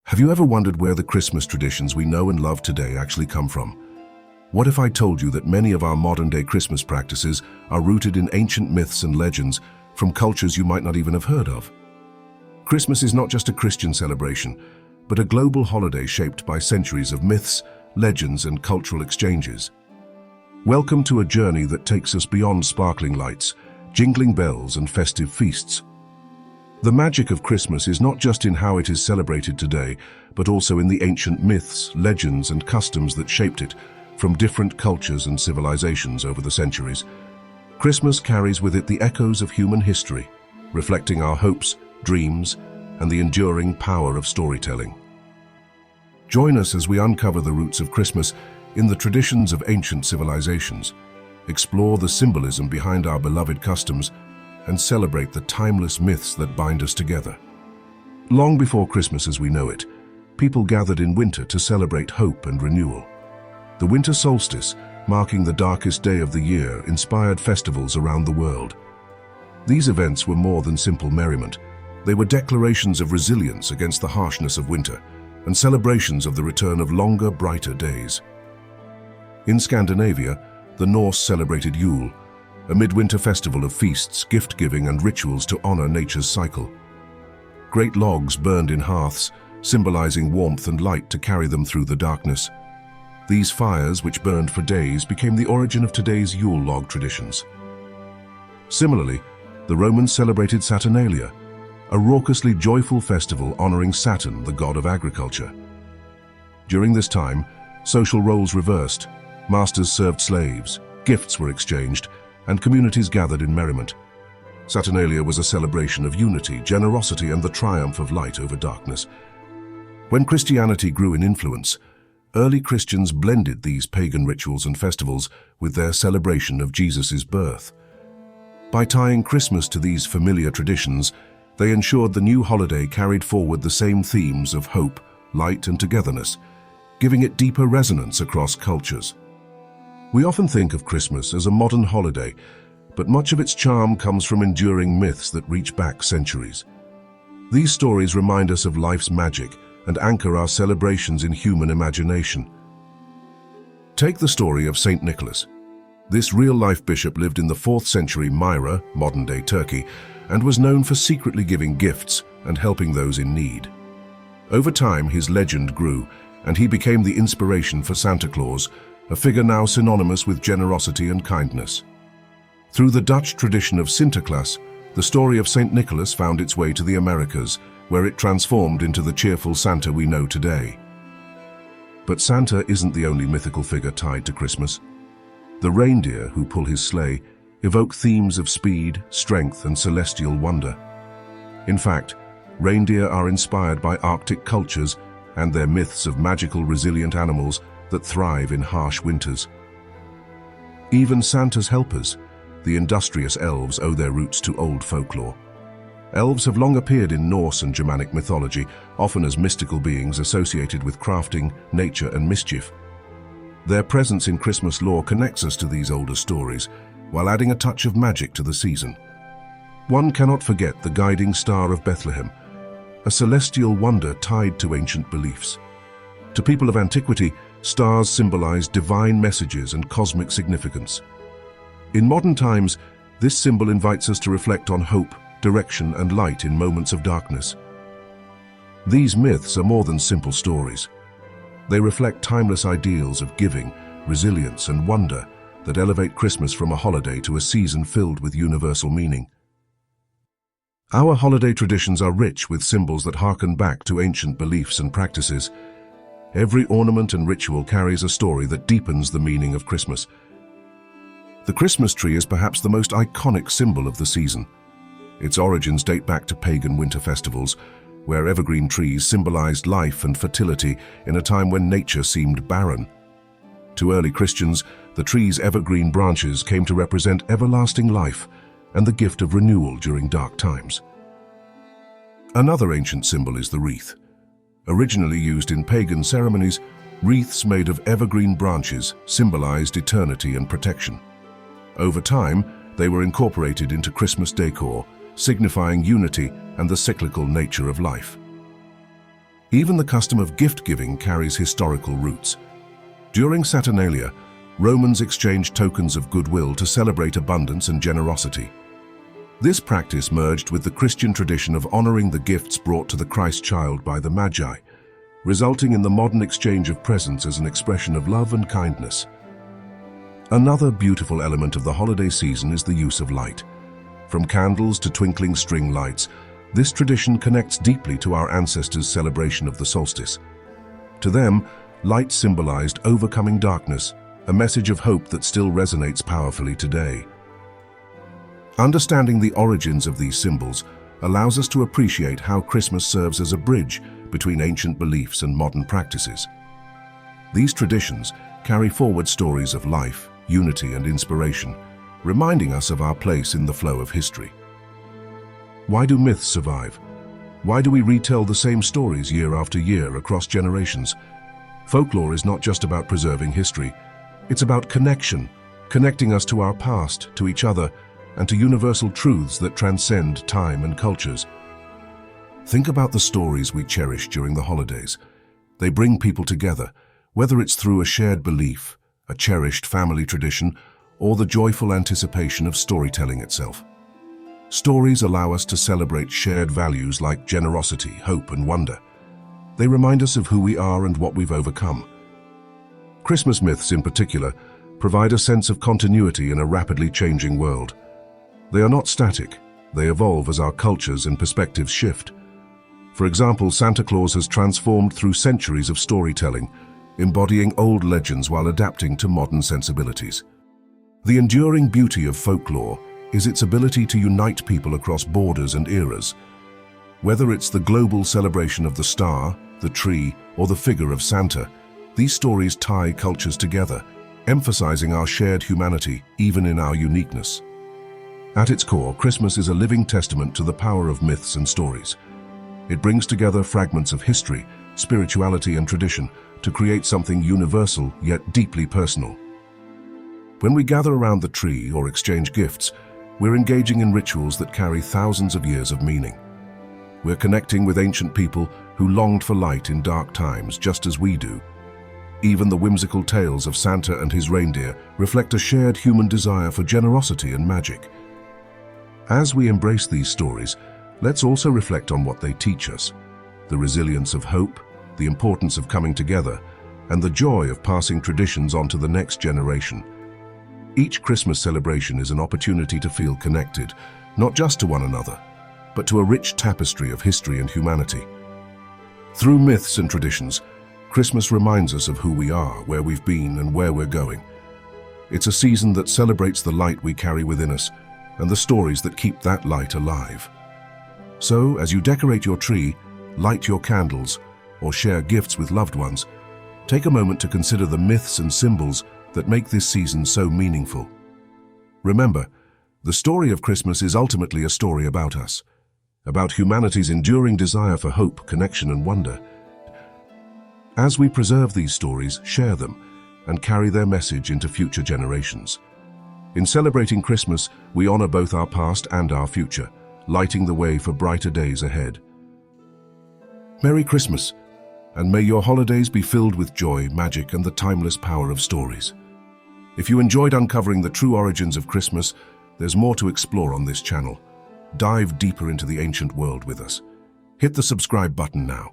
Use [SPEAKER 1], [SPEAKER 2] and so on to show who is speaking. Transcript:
[SPEAKER 1] Have you ever wondered where the Christmas traditions we know and love today actually come from? What if I told you that many of our modern-day Christmas practices are rooted in ancient myths and legends from cultures you might not even have heard of? Christmas is not just a Christian celebration, but a global holiday shaped by centuries of myths, legends, and cultural exchanges. Welcome to a journey that takes us beyond sparkling lights, jingling bells, and festive feasts. The magic of Christmas is not just in how it is celebrated today, but also in the ancient myths, legends, and customs that shaped it from different cultures and civilizations over the centuries. Christmas carries with it the echoes of human history, reflecting our hopes, dreams, and the enduring power of storytelling. Join us as we uncover the roots of Christmas in the traditions of ancient civilizations, explore the symbolism behind our beloved customs, and celebrate the timeless myths that bind us together. Long before Christmas as we know it, people gathered in winter to celebrate hope and renewal. The winter solstice, marking the darkest day of the year, inspired festivals around the world. These events were more than simple merriment. They were declarations of resilience against the harshness of winter and celebrations of the return of longer, brighter days. In Scandinavia, the Norse celebrated Yule, a midwinter festival of feasts, gift-giving, and rituals to honor nature's cycle. Great logs burned in hearths, symbolizing warmth and light to carry them through the darkness. These fires, which burned for days, became the origin of today's Yule log traditions. Similarly, the Romans celebrated Saturnalia, a raucously joyful festival honoring Saturn, the god of agriculture. During this time, social roles reversed, masters served slaves, gifts were exchanged, and communities gathered in merriment. Saturnalia was a celebration of unity, generosity, and the triumph of light over darkness. When Christianity grew in influence, early Christians blended these pagan rituals and festivals with their celebration of Jesus' birth. By tying Christmas to these familiar traditions, they ensured the new holiday carried forward the same themes of hope, light, and togetherness, giving it deeper resonance across cultures. We often think of Christmas as a modern holiday, but much of its charm comes from enduring myths that reach back centuries. These stories remind us of life's magic and anchor our celebrations in human imagination. Take the story of Saint Nicholas. This real-life bishop lived in the 4th century Myra, modern-day Turkey, and was known for secretly giving gifts and helping those in need. Over time, his legend grew, and he became the inspiration for Santa Claus, a figure now synonymous with generosity and kindness. Through the Dutch tradition of Sinterklaas, the story of Saint Nicholas found its way to the Americas, where it transformed into the cheerful Santa we know today. But Santa isn't the only mythical figure tied to Christmas. The reindeer who pull his sleigh evoke themes of speed, strength, and celestial wonder. In fact, reindeer are inspired by Arctic cultures and their myths of magical, resilient animals that thrive in harsh winters. Even Santa's helpers, the industrious elves, owe their roots to old folklore. Elves have long appeared in Norse and Germanic mythology, often as mystical beings associated with crafting, nature, and mischief. Their presence in Christmas lore connects us to these older stories, while adding a touch of magic to the season. One cannot forget the guiding star of Bethlehem, a celestial wonder tied to ancient beliefs. To people of antiquity, stars symbolized divine messages and cosmic significance. In modern times, this symbol invites us to reflect on hope, direction, and light in moments of darkness. These myths are more than simple stories. They reflect timeless ideals of giving, resilience, and wonder that elevate Christmas from a holiday to a season filled with universal meaning. Our holiday traditions are rich with symbols that harken back to ancient beliefs and practices. Every ornament and ritual carries a story that deepens the meaning of Christmas. The Christmas tree is perhaps the most iconic symbol of the season. Its origins date back to pagan winter festivals, where evergreen trees symbolized life and fertility in a time when nature seemed barren. To early Christians, the tree's evergreen branches came to represent everlasting life and the gift of renewal during dark times. Another ancient symbol is the wreath. Originally used in pagan ceremonies, wreaths made of evergreen branches symbolized eternity and protection. Over time, they were incorporated into Christmas decor, signifying unity and the cyclical nature of life. Even the custom of gift-giving carries historical roots. During Saturnalia, Romans exchanged tokens of goodwill to celebrate abundance and generosity. This practice merged with the Christian tradition of honoring the gifts brought to the Christ child by the Magi, resulting in the modern exchange of presents as an expression of love and kindness. Another beautiful element of the holiday season is the use of light. From candles to twinkling string lights, this tradition connects deeply to our ancestors' celebration of the solstice. To them, light symbolized overcoming darkness, a message of hope that still resonates powerfully today. Understanding the origins of these symbols allows us to appreciate how Christmas serves as a bridge between ancient beliefs and modern practices. These traditions carry forward stories of life, unity, and inspiration, reminding us of our place in the flow of history. Why do myths survive? Why do we retell the same stories year after year across generations? Folklore is not just about preserving history. It's about connection, connecting us to our past, to each other, and to universal truths that transcend time and cultures. Think about the stories we cherish during the holidays. They bring people together, whether it's through a shared belief, a cherished family tradition, or the joyful anticipation of storytelling itself. Stories allow us to celebrate shared values like generosity, hope, and wonder. They remind us of who we are and what we've overcome. Christmas myths, in particular, provide a sense of continuity in a rapidly changing world. They are not static. They evolve as our cultures and perspectives shift. For example, Santa Claus has transformed through centuries of storytelling, embodying old legends while adapting to modern sensibilities. The enduring beauty of folklore is its ability to unite people across borders and eras. Whether it's the global celebration of the star, the tree, or the figure of Santa, these stories tie cultures together, emphasizing our shared humanity even in our uniqueness. At its core, Christmas is a living testament to the power of myths and stories. It brings together fragments of history, spirituality, and tradition to create something universal yet deeply personal. When we gather around the tree or exchange gifts, we're engaging in rituals that carry thousands of years of meaning. We're connecting with ancient people who longed for light in dark times just as we do. Even the whimsical tales of Santa and his reindeer reflect a shared human desire for generosity and magic. As we embrace these stories, let's also reflect on what they teach us: the resilience of hope, the importance of coming together, and the joy of passing traditions on to the next generation. Each Christmas celebration is an opportunity to feel connected, not just to one another, but to a rich tapestry of history and humanity. Through myths and traditions, Christmas reminds us of who we are, where we've been, and where we're going. It's a season that celebrates the light we carry within us and the stories that keep that light alive. So, as you decorate your tree, light your candles, or share gifts with loved ones, take a moment to consider the myths and symbols that make this season so meaningful. Remember, the story of Christmas is ultimately a story about us, about humanity's enduring desire for hope, connection, and wonder. As we preserve these stories, share them, and carry their message into future generations. In celebrating Christmas, we honor both our past and our future, lighting the way for brighter days ahead. Merry Christmas, and may your holidays be filled with joy, magic, and the timeless power of stories. If you enjoyed uncovering the true origins of Christmas, there's more to explore on this channel. Dive deeper into the ancient world with us. Hit the subscribe button now